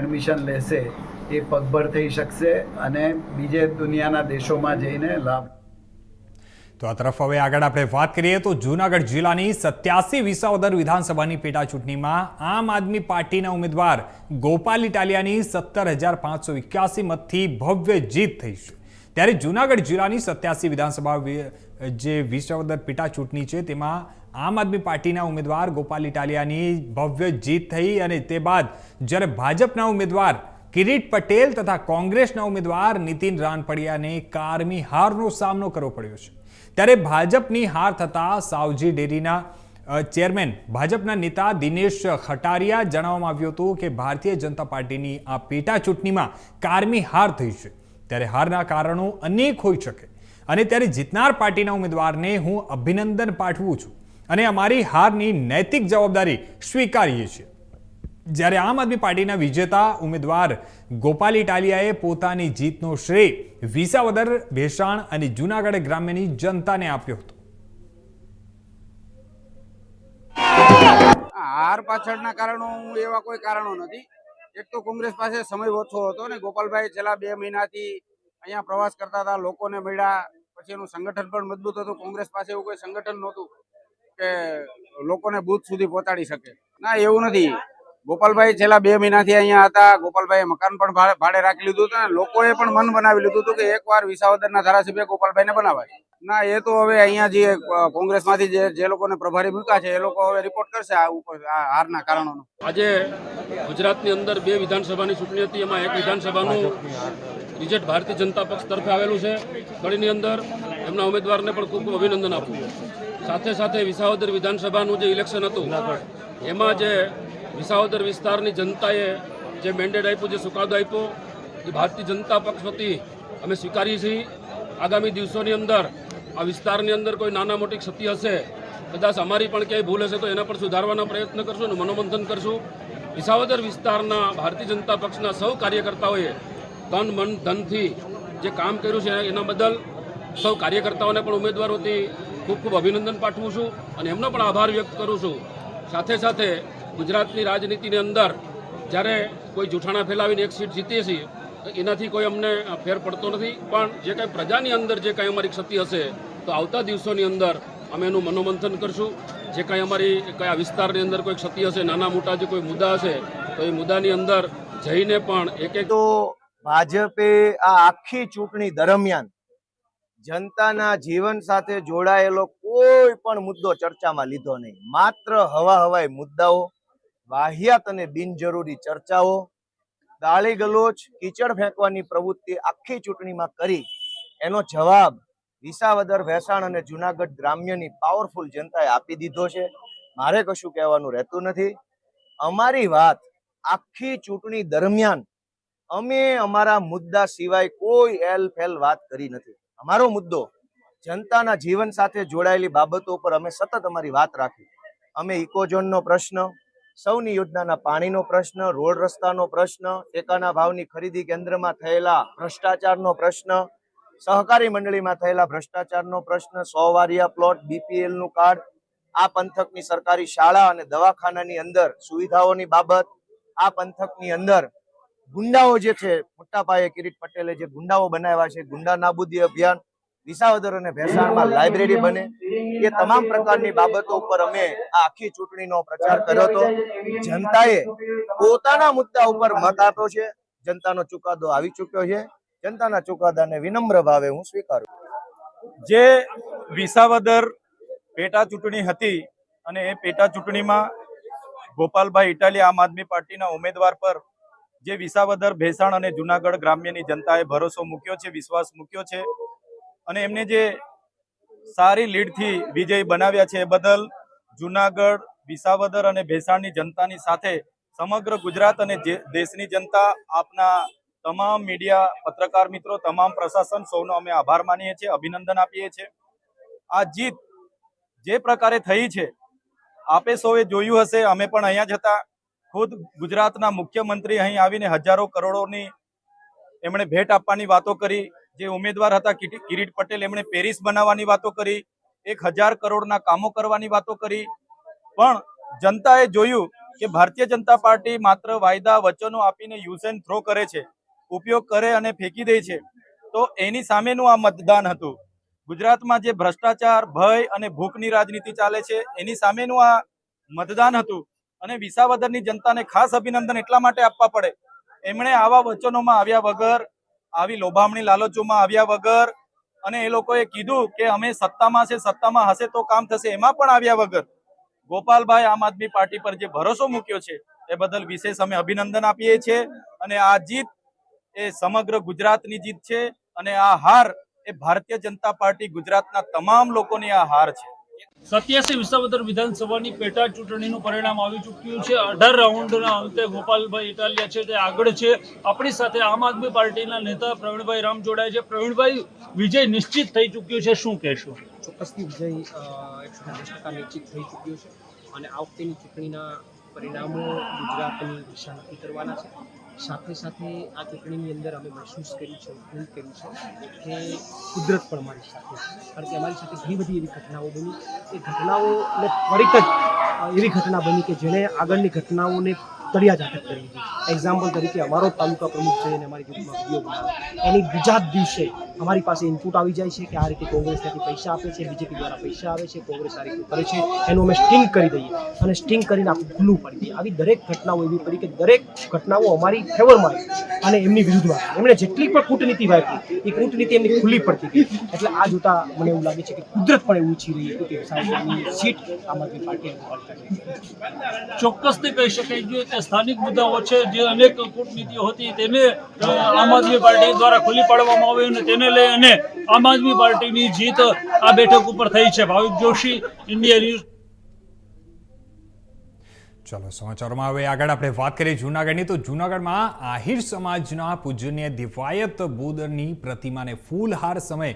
Admission લેશે એ પગભર થઈ શકશે અને બીજે દુનિયાના દેશોમાં જઈને લાભ. તો આ તરફ હવે આગળ આપણે વાત કરીએ તો જૂનાગઢ જિલ્લાની 87 વિસાવદર વિધાનસભાની પેટા ચૂંટણીમાં આમ આદમી પાર્ટીના ઉમેદવાર ગોપાલ ઇટાલિયાની 17,581 મતથી ભવ્ય જીત થઈ છે. ત્યારે જૂનાગઢ જિલ્લાની 87 વિધાનસભા જે વિસાવદર પેટા ચૂંટણી છે તેમાં આમ આદમી પાર્ટીના ઉમેદવાર ગોપાલ ઇટાલિયાની ભવ્ય જીત થઈ અને તે બાદ જ્યારે ભાજપના ઉમેદવાર કિરીટ પટેલ તથા કોંગ્રેસના ઉમેદવાર નીતિન રાનપડિયાને કારમી હારનો સામનો કરવો પડ્યો છે. ત્યારે ભાજપની હાર થતા સાવજી ડેરીના ચેરમેન ભાજપના નેતા દિનેશ ખટારિયા જણાવવામાં આવ્યું હતું કે ભારતીય જનતા પાર્ટીની આ પેટા ચૂંટણીમાં કારમી હાર થઈ છે. ત્યારે હારના કારણો અનેક હોઈ શકે અને ત્યારે જીતનાર પાર્ટીના ઉમેદવારને હું અભિનંદન પાઠવું છું અને અમારી હારની નૈતિક જવાબદારી સ્વીકારીએ છીએ. જ્યારે આમ આદમી પાર્ટીના વિજેતા ઉમેદવાર ગોપાલ ઇટાલિયાએ પોતાની જીતનો શ્રેય વિસાવદર, ભેસાણ અને જૂનાગઢ ગ્રામ્યની જનતાને આપ્યો હતો. હાર પાછળના કારણો એવા કોઈ કારણો નથી. એક તો કોંગ્રેસ પાસે સમય ઓછો હતો ને ગોપાલભાઈ છેલ્લા 2 મહિનાથી અહીંયા પ્રવાસ કરતા હતા, લોકોને મળ્યા, પછી એનું સંગઠન પણ મજબૂત હતું. કોંગ્રેસ પાસે એવું કોઈ સંગઠન નહોતું કે લોકોને બૂથ સુધી પહોંચાડી શકે. ના, એવું નથી. ગોપાલભાઈ છેલ્લા 2 મહિનાથી અહીંયા હતા. ગોપાલભાઈએ મકાન પણ ભાડે રાખી લીધું હતું અને લોકોએ પણ મન બનાવી લીધું હતું કે એકવાર વિસાવદરના ધારાસભ્ય ગોપાલભાઈને બનાવાય. ના, એ તો હવે અહીંયા જે કોંગ્રેસમાંથી જે લોકોને પ્રભારી મૂક્યા છે એ લોકો હવે રિપોર્ટ કરશે આ હારના કારણોનો. આજે ગુજરાતની અંદર 2 વિધાનસભાની ચૂંટણી હતી. એમાં એક વિધાનસભાનું રિઝલ્ટ ભારતીય જનતા પક્ષ તરફે આવેલું છે. કડીની અંદર એમના ઉમેદવારને પણ ખૂબ ખૂબ અભિનંદન આપું. સાથે સાથે વિસાવદર વિધાનસભાનું જે ઇલેક્શન હતું એમાં જે વિસાવદર વિસ્તારની જનતાએ જે મેન્ડેટ આપ્યું, જે ચુકાદો આપ્યો એ ભારતીય જનતા પક્ષ વતી અમે સ્વીકારીએ છીએ. આગામી દિવસોની અંદર આ વિસ્તારની અંદર કોઈ નાના મોટી ક્ષતિ હશે, કદાચ અમારી પણ ક્યાંય ભૂલ હશે તો એના પર સુધારવાના પ્રયત્ન કરશું અને મનોમંથન કરશું. વિસાવદર વિસ્તારના ભારતીય જનતા પક્ષના સૌ કાર્યકર્તાઓએ તન મન ધનથી જે કામ કર્યું છે એના બદલ સૌ કાર્યકર્તાઓને પણ ઉમેદવાર વતી ખૂબ ખૂબ અભિનંદન પાઠવું છું અને એમનો પણ આભાર વ્યક્ત કરું છું. સાથે સાથે ગુજરાતની રાજનીતિની અંદર જ્યારે કોઈ જૂઠાણા ફેલાવીને એક સીટ જીતીએ છીએ તો એનાથી કોઈ અમને ફેર પડતો નથી. પણ જે કંઈ પ્રજાની અંદર જે કંઈ અમારી ક્ષતિ હશે તો આવતા દિવસોની અંદર અમે એનું મનોમંથન કરશું. જે કંઈ અમારી કયા વિસ્તારની અંદર કોઈ ક્ષતિ હશે, નાના મોટા જે કોઈ મુદ્દા હશે તો એ મુદ્દાની અંદર જઈને પણ એક તો ભાજપે આ આખી ચૂંટણી દરમિયાન જનતાના જીવન સાથે જોડાયેલો કોઈ પણ મુદ્દો ચર્ચામાં લીધો નહીં. માત્ર હવાઈ મુદ્દાઓ, વાહિયાત અને બિનજરૂરી ચર્ચાઓ, ગાળી ગલોચ, કીચડ ફેંકવાની પ્રવૃત્તિ આખી ચૂંટણીમાં કરી એનો જવાબ વિસાવદર, ભેસાણ અને જૂનાગઢ ગ્રામ્યની પાવરફુલ જનતાએ આપી દીધો છે. મારે કશું કહેવાનું રહેતું નથી. અમારી વાત આખી ચૂંટણી દરમિયાન અમે અમારા મુદ્દા સિવાય કોઈ એલફેલ વાત કરી નથી. અમારો મુદ્દો જનતાના જીવન સાથે જોડાયેલી બાબતો પર અમે સતત અમારી વાત રાખી. અમે ઇકોઝોનનો પ્રશ્ન, સૌની યોજનાના પાણીનો પ્રશ્ન, રોડ રસ્તાનો પ્રશ્ન, ટેકાના ભાવની ખરીદી કેન્દ્રમાં થયેલા ભ્રષ્ટાચારનો પ્રશ્ન, સહકારી મંડળીમાં થયેલા ભ્રષ્ટાચારનો પ્રશ્ન, 100 વારિયા પ્લોટ, BPL નું કાર્ડ, આ પંથકની સરકારી શાળા અને દવાખાનાની અંદર સુવિધાઓની બાબત, આ પંથકની અંદર ગુંડાઓ જે છે, મોટા પાયે કિરીટ પટેલે જે ગુંડાઓ બનાવ્યા છે, ગુંડા નાબૂદી અભિયાન, વિસાવદર અને ભેસાણમાં લાઇબ્રેરી બને, એ તમામ પ્રકારની બાબતો ઉપર અમે આ આખી ચૂંટણીનો પ્રચાર કર્યો હતો. જનતાએ પોતાના મુદ્દા ઉપર મત આપ્યો છે. જનતાનો ચુકાદો આવી ચૂક્યો છે. જનતાના ચુકાદાને વિનમ્ર ભાવે હું સ્વીકારું. જે વિસાવદર પેટા ચૂંટણી હતી અને એ પેટા ચૂંટણીમાં ગોપાલભાઈ ઇટાલિયા આમ આદમી પાર્ટીના ઉમેદવાર પર જે વિસાવદર, ભેસાણ અને જૂનાગઢ ગ્રામ્યની જનતાએ ભરોસો મૂક્યો છે, વિશ્વાસ મૂક્યો છે અને એમને જે સારી લીડથી વિજય બનાવ્યા છે એ બદલ જૂનાગઢ, વિસાવદર અને ભેસાણની જનતાની સાથે સમગ્ર ગુજરાત અને દેશની જનતા, આપના તમામ મીડિયા, પત્રકાર મિત્રો, તમામ પ્રશાસન, સૌનો અમે આભાર માનીએ છીએ, અભિનંદન આપીએ છીએ. આ જીત જે પ્રકારે થઈ છે આપે સૌએ જોયું હશે. અમે પણ અહીંયા જ હતા. ખુદ ગુજરાતના મુખ્યમંત્રી અહીં આવીને હજારો કરોડોની એમણે ભેટ આપવાની વાતો કરી. જે ઉમેદવાર હતા કિરીટ પટેલ, એમણે પેરિસ બનાવવાની વાતો કરી, 1000 કરોડના કામો કરવાની વાતો કરી. પણ જનતાએ જોયું કે ભારતીય જનતા પાર્ટી માત્ર વાયદા વચનો આપીને યુઝ એન્ડ થ્રો કરે છે, ઉપયોગ કરે અને ફેંકી દે છે, તો એની સામેનું આ મતદાન હતું. ગુજરાતમાં જે ભ્રષ્ટાચાર, ભય અને ભૂખની રાજનીતિ ચાલે છે એની સામેનું આ મતદાન હતું. અને વિસાવદરની જનતાને ખાસ અભિનંદન એટલા માટે આપવા પડે, એમણે આવા વચનોમાં આવ્યા વગર, આવી લોભામણી લાલચોમાં આવ્યા વગર, અને એ લોકોએ કીધું કે અમે સત્તામાં છે, સત્તામાં હશે તો કામ થશે, એમાં પણ આવ્યા વગર ગોપાલભાઈ આમ આદમી પાર્ટી પર જે ભરોસો મૂક્યો છે એ બદલ વિશેષ અમે અભિનંદન આપીએ છીએ. અને આ જીત એ સમગ્ર ગુજરાતની જીત છે અને આ હાર એ ભારતીય જનતા પાર્ટી ગુજરાતના તમામ લોકોની આ હાર છે. 87 વિસાવદર વિધાનસભાની પેટા ચૂંટણીનું પરિણામ આવી ચૂક્યું છે. 18 રાઉન્ડના અંતે ગોપાલભાઈ ઇટાલિયા છે તે આગળ છે. આપણી સાથે આમ આદમી પાર્ટીના નેતા પ્રવીણભાઈ રામ જોડાય છે. પ્રવીણભાઈ, વિજય નિશ્ચિત થઈ ચૂક્યું છે, શું કહેશો? ચોક્કસથી વિજય 110% નિશ્ચિત થઈ ચૂક્યો છે અને આ વખતેની ચૂંટણીના પરિણામો ગુજરાતની દિશા નક્કી કરવાના છે. સાથે સાથે આ ચૂંટણીની અંદર અમે મહેસૂસ કર્યું છે, ફીલ કર્યું છે કે કુદરત પણ અમારી સાથે છે. કારણ કે અમારી સાથે ઘણી બધી એવી ઘટનાઓ બની, એ ઘટનાઓને ત્વરિત જ એવી ઘટના બની કે જેણે આગળની ઘટનાઓને તળિયા ઝાટક કરી દીધી. એક્ઝામ્પલ તરીકે અમારો તાલુકા પ્રમુખ છે અને અમારી ગ્રુપમાં વિડીયો બનાવે, એની બીજા જ દિવસે અમારી પાસે ઇનપુટ આવી જાય છે કે આ રીતે કોંગ્રેસ ત્યાંથી પૈસા આપે છે, બીજેપી દ્વારા પૈસા આવે છે, કોંગ્રેસ આ રીતે કરે છે, એનું અમે સ્ટિંગ કરી દઈએ અને સ્ટિંગ કરીને આખું ખુલ્લું પાડી દઈએ. આવી દરેક ઘટનાઓ એવી પડી કે દરેક ઘટનાઓ અમારી ફેવરમાં આવી અને એમની વિરુદ્ધમાં આવી. એમણે જેટલી પણ કૂટનીતિ વાપરી એ કૂટનીતિ એમની ખુલ્લી પડતી ગઈ. એટલે આ જોતા મને એવું લાગે છે કે કુદરત પણ એવું ઈચ્છી રહી હતી કે સાહેબની સીટ આમ આદમી પાર્ટી ચોક્કસથી કહી શકાય છે કે સ્થાનિક મુદ્દાઓ છે, જે અનેક કૂટનીતિઓ હતી તેને આમ આદમી પાર્ટી દ્વારા ખુલ્લી પાડવામાં આવી અને તેને લઈ અને આમ આદમી પાર્ટીની જીત આ બેઠક ઉપર થઈ છે. ભાવિક જોશી, ઇન્ડિયા ન્યૂઝ. ચલો સમાચારોમાં હવે આગળ આપણે વાત કરીએ જૂનાગઢની. તો જૂનાગઢમાં આહિર સમાજના પૂજનીય દિવાયત બોદરની પ્રતિમાને ફૂલહાર સમયે